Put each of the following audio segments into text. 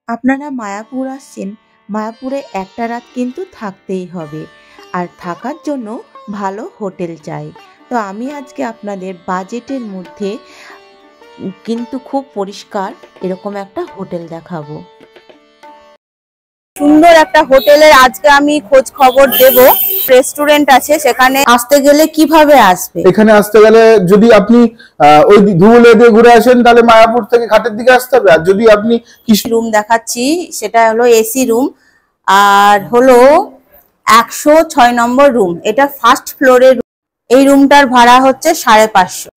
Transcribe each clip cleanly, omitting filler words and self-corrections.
আপনারা মায়াপুর আসছেন, মায়াপুরে একটা রাত কিন্তু থাকতেই হবে, আর থাকার জন্য ভালো হোটেল চাই। তো আমি আজকে আপনাদের বাজেটের মধ্যে কিন্তু খুব পরিষ্কার এরকম একটা হোটেল দেখাবো। সুন্দর একটা হোটেলের আজকে আমি খোঁজ খবর দেব। রেস্টুরেন্ট আছে, সেখানে আসতে গেলে কিভাবে আসবে? এখানে আসতে গেলে যদি আপনি ওই ধুবুলিয়া দিয়ে ঘুরে আসেন তাহলে মায়াপুর থেকে ঘাটের দিকে আসতে হবে। আর যদি আপনি রুম দেখাচ্ছি, সেটা হলো এসি রুম, আর হলো 106 নম্বর রুম। এটা ফার্স্ট ফ্লোরের। এই রুমটার ভাড়া হচ্ছে 550।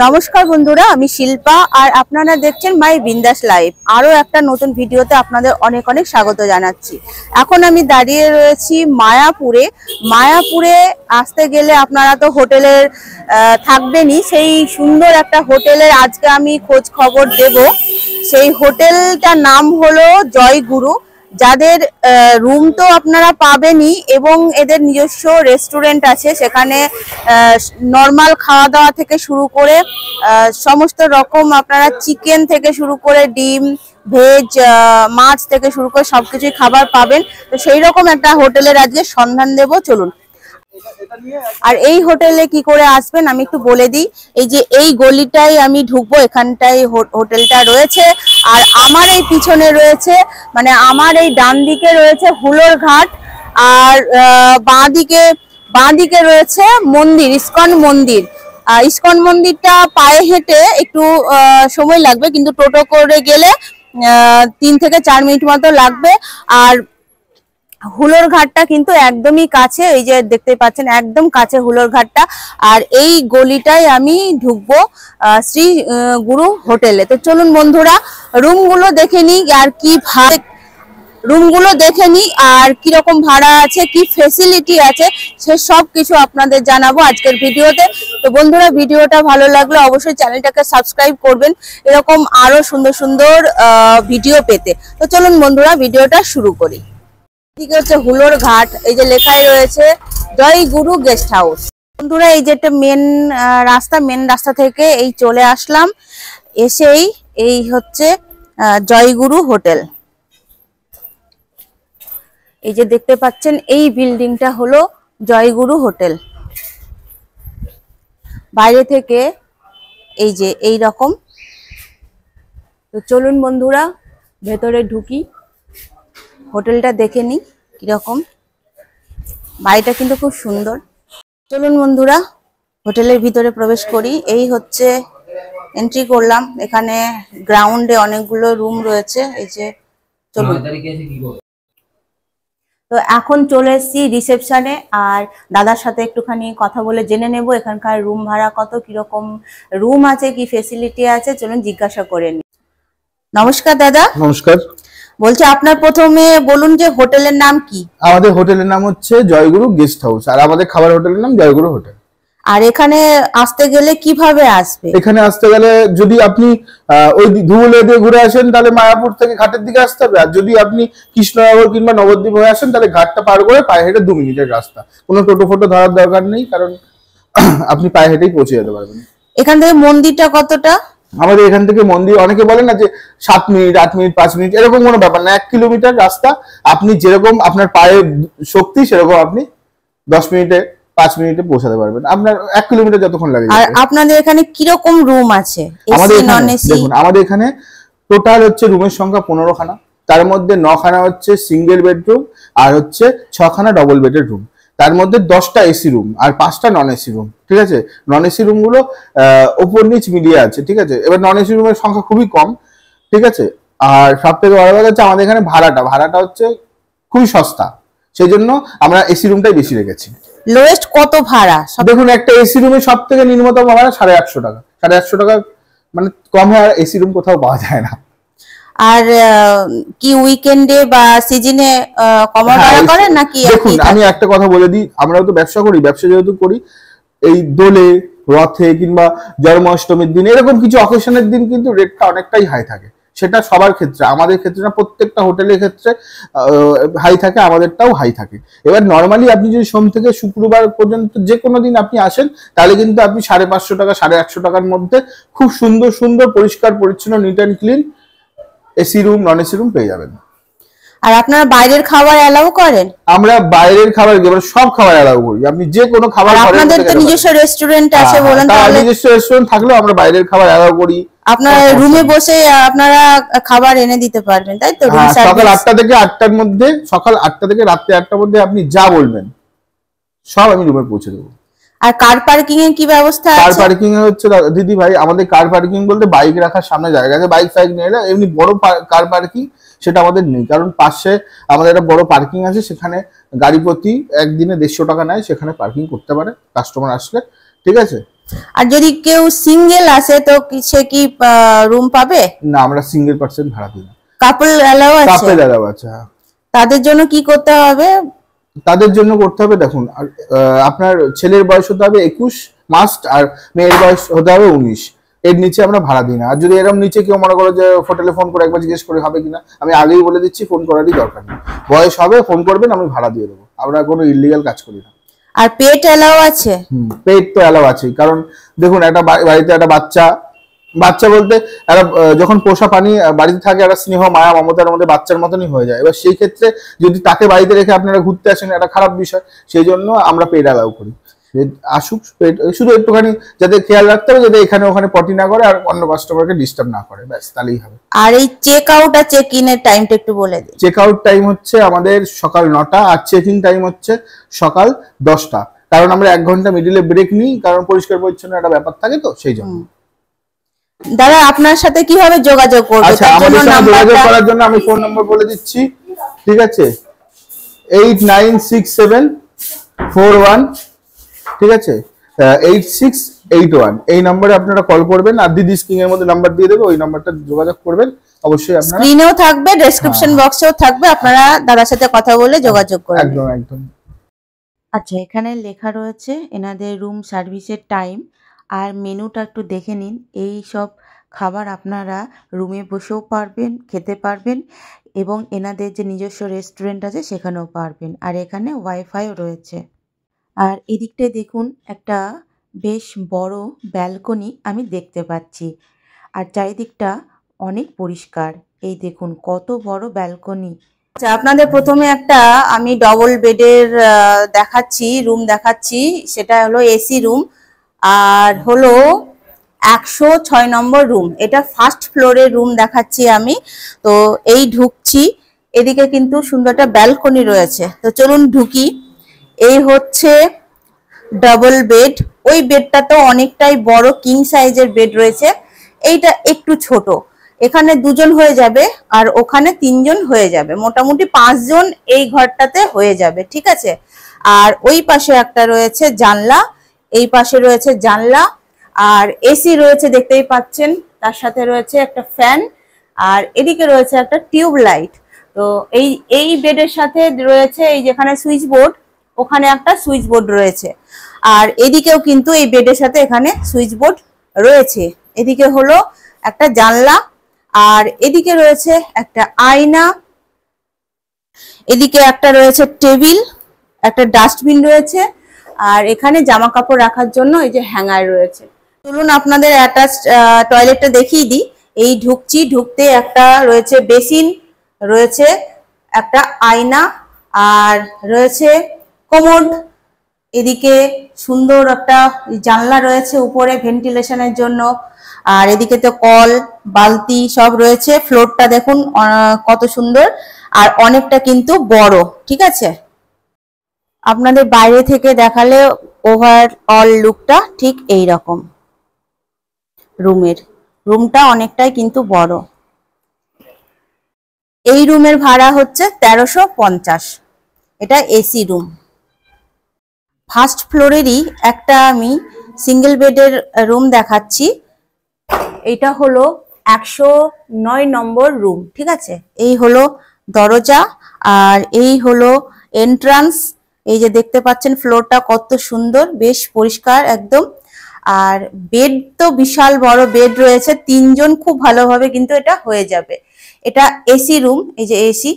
নমস্কার বন্ধুরা, আমি শিল্পা আর আপনারা দেখছেন মাই বিন্দাস লাইফ। আরো একটা নতুন ভিডিওতে আপনাদের অনেক অনেক স্বাগত জানাচ্ছি। এখন আমি দাঁড়িয়ে রয়েছি মায়াপুরে। মায়াপুরে আসতে গেলে আপনারা তো হোটেলের থাকবেনই, সেই সুন্দর একটা হোটেলের আজকে আমি খোঁজ খবর দেব। সেই হোটেলটার নাম হলো জয়গুরু, যাদের রুম তো আপনারা পাবেনই এবং এদের নিজস্ব রেস্টুরেন্ট আছে। সেখানে নর্মাল খাওয়া দাওয়া থেকে শুরু করে সমস্ত রকম আপনারা চিকেন থেকে শুরু করে ডিম, ভেজ, মাছ থেকে শুরু করে সবকিছুই খাবার পাবেন। তো সেই রকম একটা হোটেলের আজকে সন্ধান দেব, চলুন। আর এই হোটেলে কি করে আসবেন আমি একটু বলে দিই। এই যে এই গলিটাই আমি ঢুকবো, এখানটাই হোটেলটা রয়েছে। আর আমার এই পিছনে রয়েছে, মানে আমার এই ডান দিকে রয়েছে হুলোর ঘাট, আর বাঁ দিকে রয়েছে মন্দির, ইস্কন মন্দির। ইস্কন মন্দিরটা পায়ে হেঁটে একটু সময় লাগবে, কিন্তু টোটো করে গেলে 3 থেকে 4 মিনিট মতো লাগবে। আর হুলোর ঘাটটা কিন্তু একদমই কাছে, এই যে দেখতে পাচ্ছেন একদম কাছে হুলোর ঘাটটা। আর এই গলিটাই আমি ঢুকবো শ্রী গুরু হোটেলে। তো চলুন বন্ধুরা, রুমগুলো দেখে নিই আর আর কিরকম ভাড়া আছে, কি ফেসিলিটি আছে, সে সব কিছু আপনাদের জানাবো আজকের ভিডিওতে। তো বন্ধুরা, ভিডিওটা ভালো লাগলে অবশ্যই চ্যানেলটাকে সাবস্ক্রাইব করবেন এরকম আরো সুন্দর সুন্দর ভিডিও পেতে। তো চলুন বন্ধুরা, ভিডিওটা শুরু করি। এদিকে হচ্ছে হুলোর ঘাট, এই যে লেখাই রয়েছে জয়গুরু গেস্ট হাউস। বন্ধুরা, এই যে একটা মেন রাস্তা থেকে এই চলে আসলাম, এসেই এই হচ্ছে জয়গুরু হোটেল। এই যে দেখতে পাচ্ছেন এই বিল্ডিংটা হলো জয়গুরু হোটেল। বাইরে থেকে এই যে এই রকম। তো চলুন বন্ধুরা, ভেতরে ঢুকি, হোটেলটা দেখে নিই কিরকম। বাড়িটা কিন্তু খুব সুন্দর। চলুন বন্ধুরা, হোটেলের ভিতরে প্রবেশ করি। এই হচ্ছে এন্ট্রি করলাম। এখানে গ্রাউন্ডে অনেকগুলো রুম রয়েছে। এই যে চলুন। তো এখন চলে এসেছি রিসেপশনে, আর দাদার সাথে একটুখানি কথা বলে জেনে নেব এখানকার রুম ভাড়া কত, কিরকম রুম আছে, কি ফেসিলিটি আছে। চলুন জিজ্ঞাসা করে নিই। নমস্কার দাদা। নমস্কার। বলছি, আপনার প্রথমে বলুন যে হোটেলের নাম কি? আমাদের হোটেলের নাম হচ্ছে জয়গুরু গেস্ট হাউস, আর আমাদের খাবার হোটেলের নাম জয়গুরু হোটেল। আর এখানে আসতে গেলে কিভাবে আসবে? এখানে আসতে গেলে যদি আপনি ওই ধুবুলিয়া দিয়ে ঘুরে আসেন তাহলে মায়াপুর থেকে ঘাটের দিকে আসতে হবে। আর যদি আপনি কৃষ্ণনগর কিংবা নবদ্বীপ হয়ে আসেন তাহলে ঘাটটা পার করে পায়ে হেঁটে 2 মিনিটের রাস্তা। কোনো টোটো ফোটো ধরার দরকার নেই, কারণ আপনি পায়ে হেঁটেই পৌঁছে যেতে পারবেন। এখান থেকে মন্দিরটা কতটা? আমাদের এখান থেকে মন্দির, অনেকে বলেন না যে 7 মিনিট, 8 মিনিট, 5 মিনিট, এরকম কোনো ব্যাপার না। 1 কিলোমিটার রাস্তা। আপনি যেরকম আপনার পায়ে শক্তি সেরকম আপনি 10 মিনিটে 5 মিনিটে পৌঁছাতে পারবেন। আপনার 1 কিলোমিটার যতক্ষণ লাগে। আর আপনাদের এখানে কিরকম রুম আছে? আমাদের দেখুন, আমাদের এখানে টোটাল হচ্ছে রুমের সংখ্যা 15 খানা। তার মধ্যে 9 খানা হচ্ছে সিঙ্গেল বেডরুম, আর হচ্ছে 6 খানা ডবল বেডের রুম। তার মধ্যে 10টা এসি রুম আর 5টা নন এসি রুম। ঠিক আছে, নন এসি রুম গুলো ওপর নিচ মিলিয়ে আছে। ঠিক আছে, এবার নন এসি রুমের সংখ্যা খুবই কম। ঠিক আছে, আর সব থেকে বড় কথা হচ্ছে আমাদের এখানে ভাড়াটা হচ্ছে খুবই সস্তা, সেই জন্য আমরা এসি রুমটাই বেশি রেখেছি। লোয়েস্ট কত ভাড়া? দেখুন, একটা এসি রুমের সব থেকে নিম্নতম ভাড়া 850 টাকা। 850 টাকা মানে কম হয় এসি রুম কোথাও পাওয়া যায় না। আর কি উইকেন্ডে বা সিজনে কম ভাড়া করে নাকি? দেখুন, আমি একটা কথা বলে দিই, আমরাও তো ব্যবসা যেহেতু করি, এই দোলে, রথে কিংবা জন্মাষ্টমীর দিন এরকম কিছু অকেশনের দিন কিন্তু রেটটা অনেকটাই হাই থাকে। সেটা সবার ক্ষেত্রে, আমাদের ক্ষেত্রে না, প্রত্যেকটা হোটেলের ক্ষেত্রে হাই থাকে, আমাদেরটাও হাই থাকে। এবার নর্মালি আপনি যদি সোম থেকে শুক্রবার পর্যন্ত যে কোনো দিন আপনি আসেন, তাহলে কিন্তু আপনি 550 টাকা 150 টাকার মধ্যে খুব সুন্দর সুন্দর পরিষ্কার পরিচ্ছন্ন neat and clean AC room, non AC room পেয়ে যাবেন। আর আপনারা বাইরের খাবার অ্যালাউ করেন? আমরা বাইরের খাবার, সব খাবার অ্যালাউ করি, আপনি যে কোনো খাবার। আপনাদের তো নিজস্ব রেস্টুরেন্ট আছে বলেন, তাহলে নিজস্ব রেস্টুরেন্ট থাকলেও আমরা বাইরের খাবার অ্যালাউ করি। আপনারা রুমে বসে আপনারা খাবার এনে দিতে পারবেন, তাই তো? সকাল 8টা থেকে 8টার মধ্যে, সকাল 8টা থেকে রাত্রি 8টার মধ্যে আপনি যা বলবেন সব আমি রুমে পৌঁছে দেবো। আর কার পার্কিং এর কি ব্যবস্থা আছে? কার পার্কিং এ হচ্ছে দিদি ভাই, আমাদের কার পার্কিং বলতে বাইক রাখার সামনে জায়গা আছে, বাইক ফাইক নিয়ে এলে এমনি বড় কার পার্কিং সেটা আমাদের নেই, কারণ পাশে আমাদের একটা বড় পার্কিং আছে, সেখানে গাড়ি প্রতি একদিনে 150 টাকা নেয়, সেখানে পার্কিং করতে পারে কাস্টমার আসলে, ঠিক আছে। আর যদি কেউ সিঙ্গেল আসে তো সে কি রুম পাবে? না, আমরা সিঙ্গেল পার্সন ভাড়া দিই না। কাপল অ্যালাউ আছে? কাপল অ্যালাউ আছে। তাদের জন্য কি করতে হবে? তাদের জন্য করতে হবে, দেখুন, আপনার ছেলের বয়স হতে হবে 21 মাস্ট, আর মেয়ের বয়স হতে হবে 19। এর নিচে আমরা ভাড়া দিই না। আর যদি এরকম নিচে কেউ মনে করো যে হোটেলে ফোন করে একবার জিজ্ঞেস করে হবে কিনা, আমি আগেই বলে দিচ্ছি ফোন করারই দরকার নেই, বয়স হবে ফোন করবেন, আমি ভাড়া দিয়ে দেবো। আমরা কোনো ইলিগাল কাজ করি না। আর পেট অ্যালাউ আছে? পেট তো অ্যালাউ আছে, কারণ দেখুন একটা বাড়িতে একটা বাচ্চা বলতে একটা যখন পোষা প্রাণী বাড়িতে থাকে, একটা স্নেহ মায়া মমতার মধ্যে বাচ্চার মতনই হয়ে যায়। এবার সেই ক্ষেত্রে যদি তাকে বাড়িতে রেখে আপনারা ঘুরতে আসেন, একটা খারাপ বিষয়, সেই জন্য আমরা পেট অ্যালাউ করি। আসুক, শুধু একটুখানি যাতে খেয়াল রাখতে হবে যাতে এখানে ওখানে পটি না করে আর অন্য কাস্টমারকে ডিস্টার্ব না করে, ব্যাস তাহলেই হবে। আর এই চেক আউট আর চেক ইন এর টাইমটা একটু বলে দিন। চেক আউট টাইম হচ্ছে আমাদের সকাল 9টা, আর চেক ইন টাইম হচ্ছে সকাল 10টা, কারণ আমরা 1 ঘন্টা মিডিলে ব্রেক নিই, কারণ পরিষ্কার পরিচ্ছন্ন একটা ব্যাপার থাকে তো সেই জন্য। দাদা আপনার সাথে কিভাবে যোগাযোগ করব? আচ্ছা, আমাদের সাথে যোগাযোগ করার জন্য আমি ফোন নম্বর বলে দিচ্ছি, ঠিক আছে, 896741, ঠিক আছে, 8681, এই নম্বরে আপনারা কল করবেন। আর দিদি স্ক্রিনের মধ্যে নাম্বার দিয়ে দেবে, ওই নাম্বারটা যোগাযোগ করবেন অবশ্যই। আপনারা স্ক্রিনেও থাকবে, ডেসক্রিপশন বক্সেও থাকবে, আপনারা দাদার সাথে কথা বলে যোগাযোগ করবেন। একদম একদম। আচ্ছা, এখানে লেখা রয়েছে এনাদের রুম সার্ভিসের টাইম আর মেনুটা একটু দেখে নিন। এই সব খাবার আপনারা রুমে বসেও পারবেন, খেতে পারবেন, এবং এনাদের যে নিজস্ব রেস্টুরেন্ট আছে সেখানেও পারবেন। আর এখানে ওয়াইফাইও রয়েছে। আর এদিকটায় দেখুন একটা বেশ বড় ব্যালকনি আমি দেখতে পাচ্ছি, আর চারিদিকটা অনেক পরিষ্কার। এই দেখুন কত বড় ব্যালকনি। আচ্ছা, আপনাদের প্রথমে একটা আমি ডবল বেডের দেখাচ্ছি, রুম দেখাচ্ছি, সেটা হলো এসি রুম, আর হলো 106 নম্বর রুম। এটা ফার্স্ট ফ্লোরের রুম দেখাচ্ছি আমি। তো এই ঢুকছি, এদিকে কিন্তু সুন্দর একটা ব্যালকনি রয়েছে, তো চলুন ঢুকি। এই হচ্ছে ডাবল বেড, ওই বেডটা তো অনেকটাই বড়, কিং সাইজের বেড রয়েছে, এইটা একটু ছোট। এখানে 2 জন হয়ে যাবে আর ওখানে 3 জন হয়ে যাবে, মোটামুটি 5 জন এই ঘরটাতে হয়ে যাবে, ঠিক আছে। আর ওই পাশে একটা রয়েছে জানলা, এই পাশে রয়েছে জানলা, আর এসি রয়েছে দেখতেই পাচ্ছেন, তার সাথে রয়েছে একটা ফ্যান, আর এদিকে রয়েছে একটা টিউব লাইট। তো এই বেডের সাথে রয়েছে এই যেখানে সুইচ বোর্ড, ওখানে একটা সুইচ বোর্ড রয়েছে। আর এদিকেও কিন্তু এই বেডের সাথে এখানে সুইচ বোর্ড রয়েছে। এদিকে হলো একটা জানলা, আর এদিকে রয়েছে একটা আয়না, এদিকে একটা রয়েছে টেবিল, একটা ডাস্টবিন রয়েছে, আর এখানে জামা কাপড় রাখার জন্য এই যে হ্যাঙ্গার রয়েছে। চলুন আপনাদের অ্যাটাচ টয়লেটটা দেখিয়ে দিই। এই ঢুকছি, ঢুকতে একটা রয়েছে বেসিন, রয়েছে একটা আয়না, আর রয়েছে কমোড। এদিকে সুন্দর একটা জানলা রয়েছে উপরে ভেন্টিলেশনের জন্য, আর এদিকে তো কল বালতি সব রয়েছে। ফ্লোরটা দেখুন কত সুন্দর, আর অনেকটা কিন্তু বড়, ঠিক আছে। আপনাদের বাইরে থেকে দেখালে ওভারঅল লুকটা ঠিক এই রকম। রুমটা অনেকটাই কিন্তু বড়। এই রুমের ভাড়া হচ্ছে 1350, এটা এসি রুম। ফার্স্ট ফ্লোরেরই একটা আমি সিঙ্গেল বেডের রুম দেখাচ্ছি, এটা হলো 109 নম্বর রুম, ঠিক আছে। এই হলো দরজা, আর এই হলো এন্ট্রান্স। এই যে দেখতে পাচ্ছেন ফ্লোরটা কত সুন্দর, বেশ পরিষ্কার একদম। আর বেড তো বিশাল বড় বেড রয়েছে, 3 জন খুব ভালোভাবে কিন্তু এটা হয়ে যাবে। এটা এসি রুম, এই যে এসি,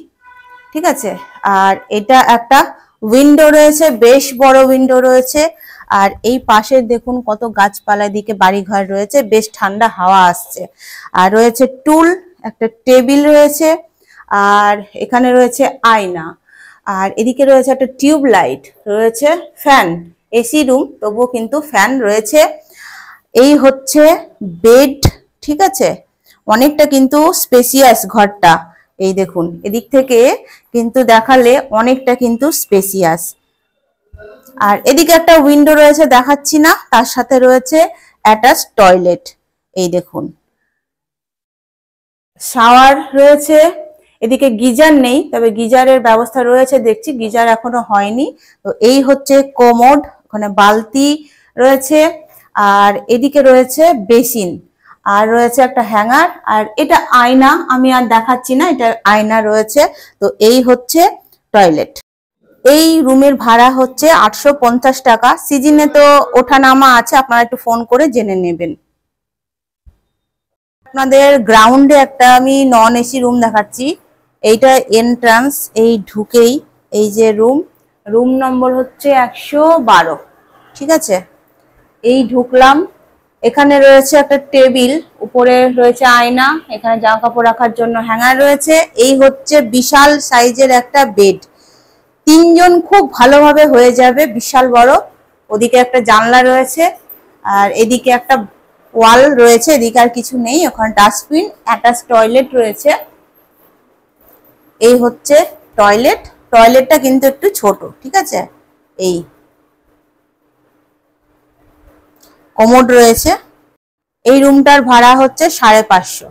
ঠিক আছে। আর এটা একটা উইন্ডো রয়েছে, বেশ বড় উইন্ডো রয়েছে। আর এই পাশে দেখুন কত গাছপালা, দিকে বাড়িঘর রয়েছে, বেশ ঠান্ডা হাওয়া আসছে। আর রয়েছে টুল, একটা টেবিল রয়েছে, আর এখানে রয়েছে আয়না, আর এদিকে রয়েছে একটা টিউব লাইট, রয়েছে ফ্যান। এসি রুম তবুও কিন্তু ফ্যান রয়েছে। এই হচ্ছে বেড, ঠিক আছে। অনেকটা কিন্তু স্পেসিয়াস ঘরটা, এই দেখুন এদিক থেকে কিন্তু দেখালে অনেকটা কিন্তু স্পেসিয়াস। আর এদিকে একটা উইন্ডো রয়েছে, দেখাচ্ছি না, তার সাথে রয়েছে অ্যাটাচ টয়লেট, এই দেখুন। শাওয়ার রয়েছে, এদিকে গিজার নেই, তবে গিজারের ব্যবস্থা রয়েছে দেখছি, গিজার এখনো হয়নি। তো এই হচ্ছে কোমোড, ওখানে বালতি রয়েছে, আর এদিকে রয়েছে বেসিন, আর রয়েছে একটা হ্যাঙ্গার, আর এটা আয়না, আমি আর দেখাচ্ছি না, এটা আয়না রয়েছে। তো এই হচ্ছে টয়লেট। এই রুমের ভাড়া হচ্ছে 850 টাকা। সিজনে তো ওঠানামা আছে, আপনারা একটু ফোন করে জেনে নেবেন। আপনাদের গ্রাউন্ডে একটা আমি নন এসি রুম দেখাচ্ছি। এইটা এন্ট্রান্স, এই ঢুকেই এই যে রুম নম্বর হচ্ছে 112, ঠিক আছে। এই ঢুকলাম, এখানে রয়েছে একটা টেবিল, উপরে রয়েছে আয়না, এখানে জামা কাপড় রাখার জন্য হ্যাঙ্গার রয়েছে। এই হচ্ছে বিশাল সাইজের একটা বেড, 3 জন খুব ভালোভাবে হয়ে যাবে, বিশাল বড়। ওদিকে একটা জানলা রয়েছে, আর এদিকে একটা ওয়াল রয়েছে, এদিকে আর কিছু নেই, ওখানে ডাস্টবিন, অ্যাটাচ টয়লেট রয়েছে। এই হচ্ছে টয়লেট, টয়লেটটা কিন্তু একটু ছোট, ঠিক আছে। এই কমোড রয়েছে। এই রুমটার ভাড়া হচ্ছে 550।